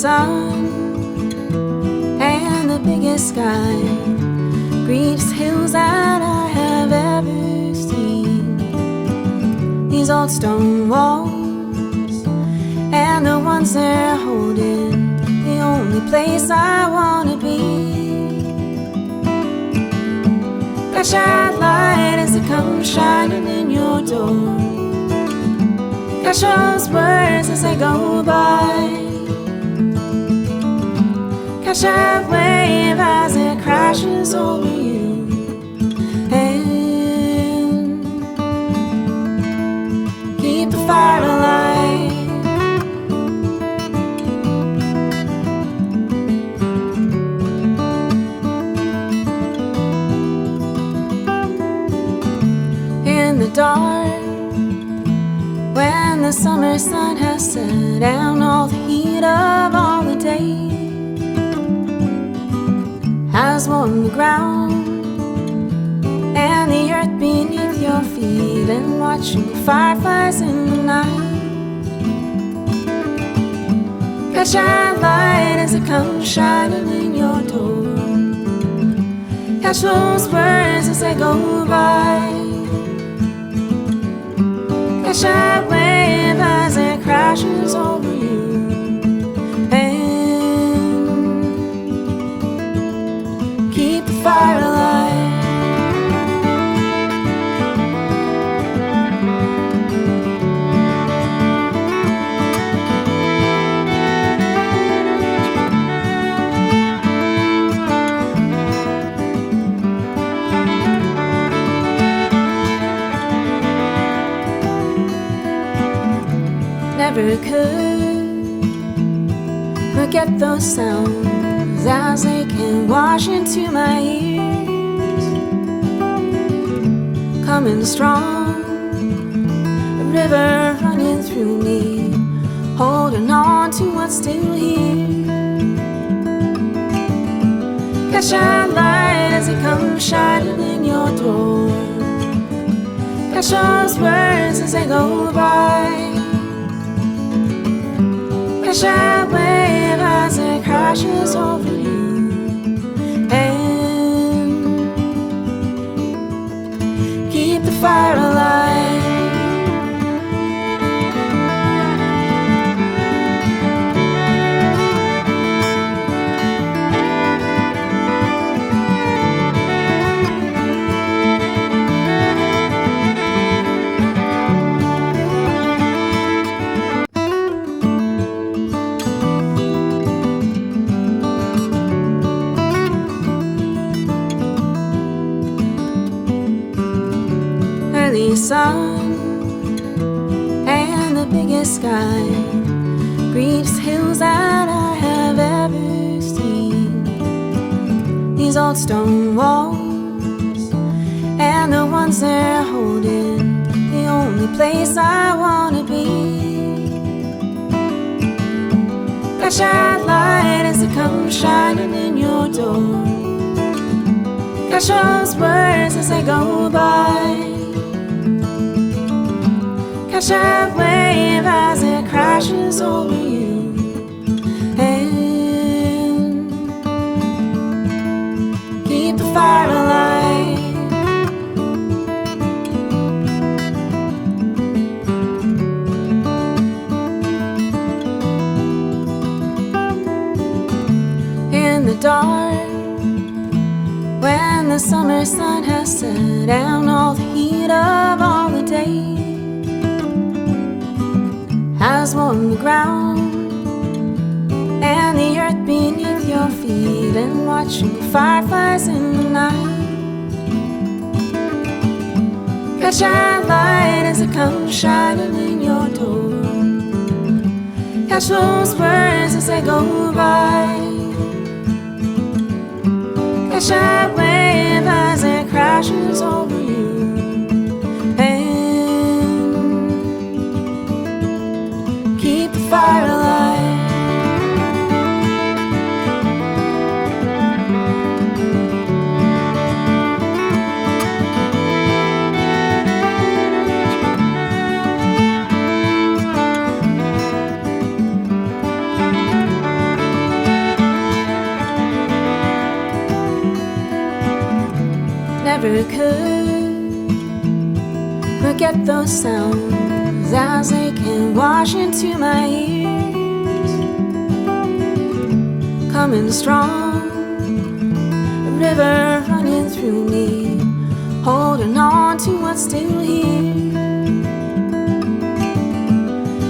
sun and the biggest sky, greenest hills that I have ever seen. These old stone walls and the ones they're holding, the only place I wanna be. Flashlight light as it comes shining in your door. Catch those words as they go by. Catch that wave as it crashes over you. And keep the fire alive. In the dark, when the summer sun has set down all the heat of all the day, has warmed the ground and the earth beneath your feet, and watching fireflies in the night. Catch that light as it comes shining in your door. Catch those words as they go by. Catch that wave as it crashes over you. And keep the fire alive. Never could forget those sounds as they can wash into my ears. Coming strong, a river running through me, holding on to what's still here. Catch that light as it comes shining in your door. Catch those words as they go by. Catch that wave as it crashes over you. And keep the fire alive. Early sun and the biggest sky, greenest hills that I have ever seen. These old stone walls and the ones they're holding, the only place I wanna be. Catch that light as it comes shining in your door. Catch those words as they go by. Catch that wave as it crashes over you. And keep the fire alive. In the dark, when the summer sun has set down all the heat of all the day, has warmed the ground and the earth beneath your feet, and watching fireflies in the night. Catch that light as it comes shining in your door. Catch those words as they go by. Catch that wave as it crashes over you. Keep the fire alive. never could forget those sounds as they can wash into my ears, coming strong, a river running through me, holding on to what's still here.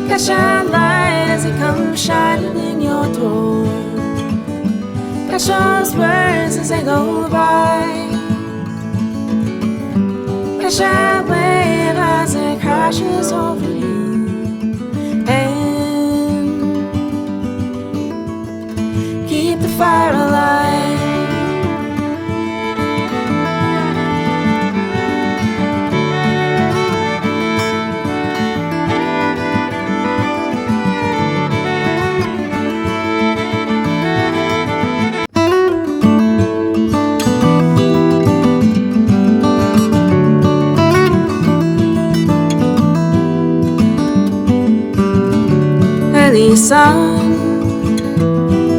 Catch that light as it comes shining in your door. Catch those words as they go by. Catch that wave as it crashes over you, and keep the fire alive. Early sun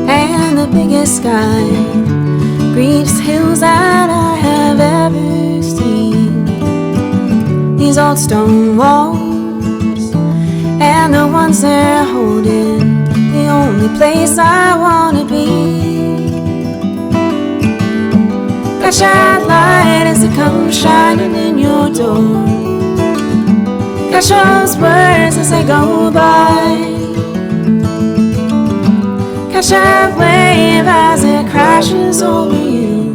and the biggest sky greets hills that I have ever seen. These old stone walls and the ones they're holding, the only place I wanna be. Catch that light as it comes shining in your door. Catch those words as they go by. Catch that wave as it crashes over you,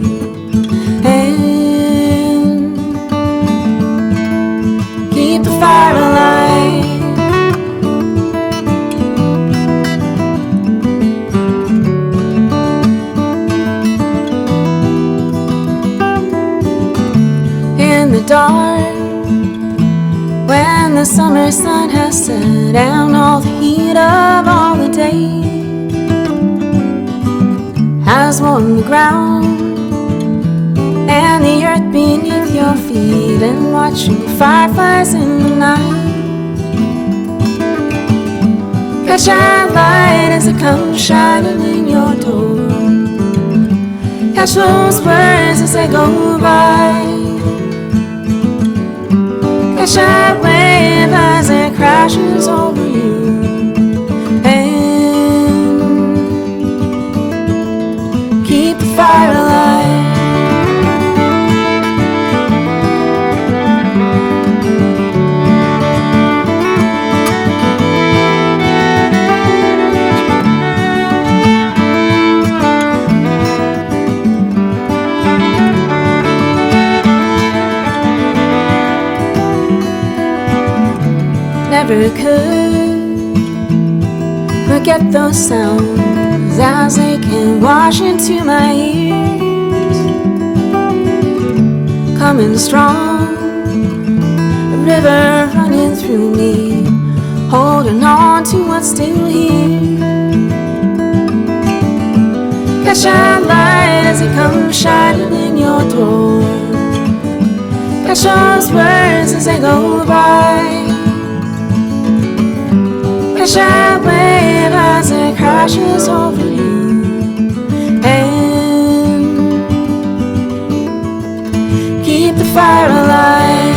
and keep the fire alive. In the dark, when the summer sun has set down all the heat of all the day, has warmed the ground and the earth beneath your feet, and watching fireflies in the night. Catch that light as it comes shining in your door. Catch those words as they go by. Catch that wave as it crashes over you, keep the fire alive. Never could forget those sounds as they can wash into my ears, coming strong, a river running through me, holding on to what's still here. Catch that light as it comes shining in your door. Catch those words as they go by. Catch that wave as it crashes over you, and keep the fire alive.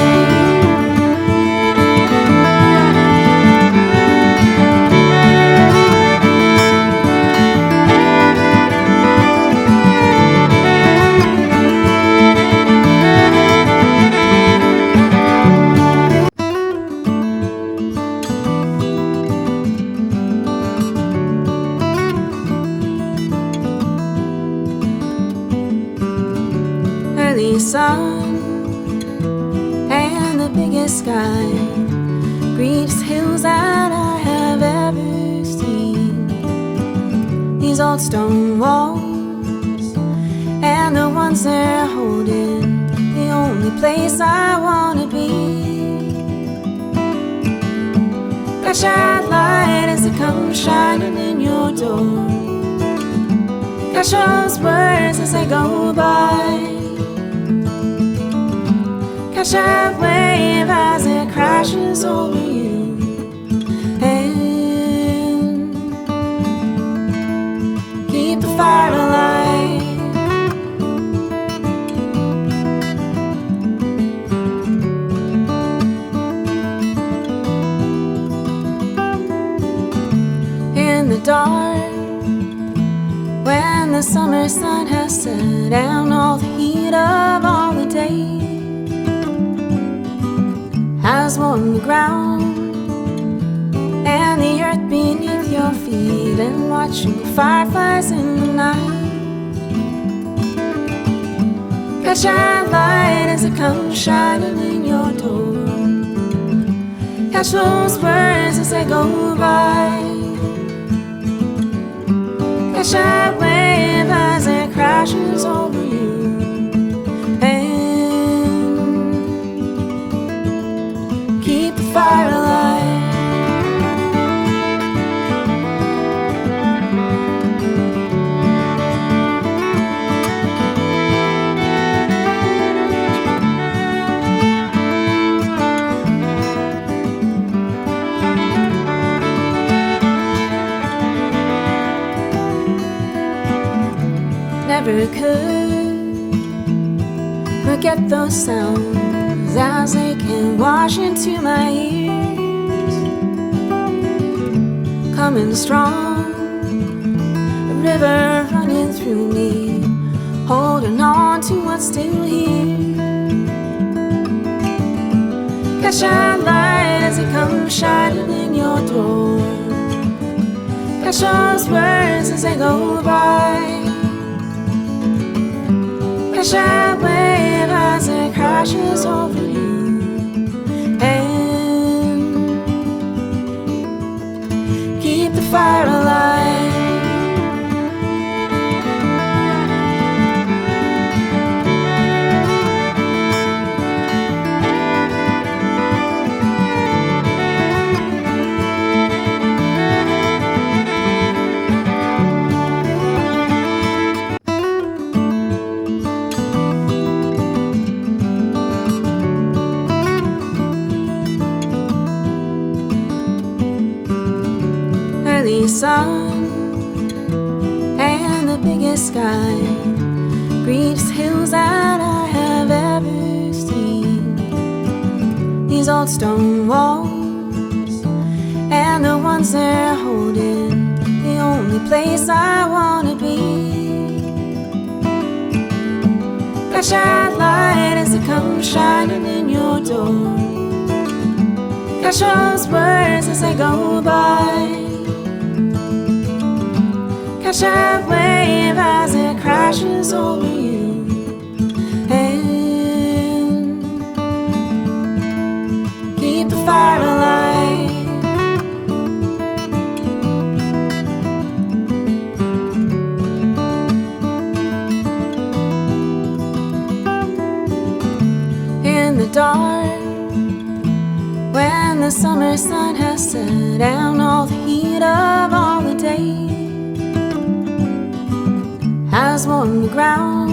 Early sun and the biggest sky greets hills that I have ever seen. These old stone walls and the ones they're holding, the only place I wanna be. Catch that light as it comes shining in your door. Catch those words as they go by. Catch that wave as it crashes over you, and keep the fire alive. down all the heat of all the day has warmed the ground and the earth beneath your feet, and watching fireflies in the night catch our light as it comes shining in your door. Catch those words as they go by. Catch that wave as it crashes over you, and keep the fire alive. Never could forget those sounds as they can wash into my ears, coming strong, a river running through me, holding on to what's still here. Catch that light as it comes shining in your door. Catch those words as they go by. Catch that wave as it crashes over you, and keep the fire alive. Early sun and the biggest sky greets hills that I have ever seen. These old stone walls and the ones they're holding, the only place I wanna be. Catch that light as it comes shining in your door. Catch those words as they go by. Catch that wave as it crashes over you, and keep the fire alive. In the dark, when the summer sun has set down all the heat of all the day has warmed the ground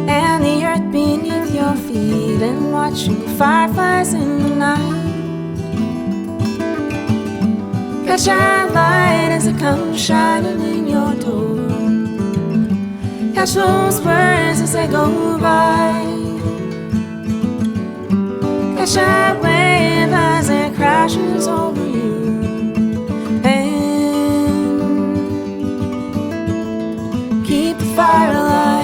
and the earth beneath your feet, and watching fireflies in the night catch that light as it comes shining in your door. Catch those words as they go by. Catch that wave as it crashes over you, and keep the fire alive.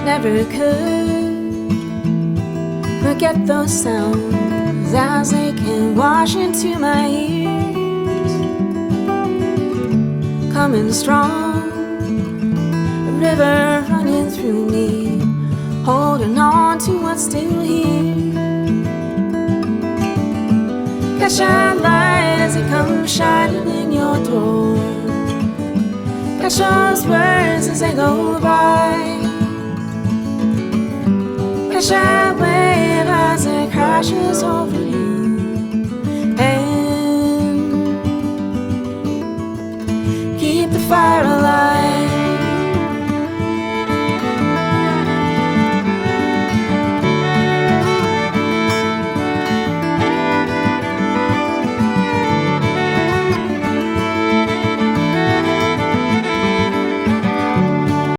Never could forget those sounds as they can wash into my ears, coming strong, a river running through me, holding on to what's still here. Catch that light as it comes shining in your door. Catch those words as they go by. Catch that wave as it crashes over you, and keep the fire alive.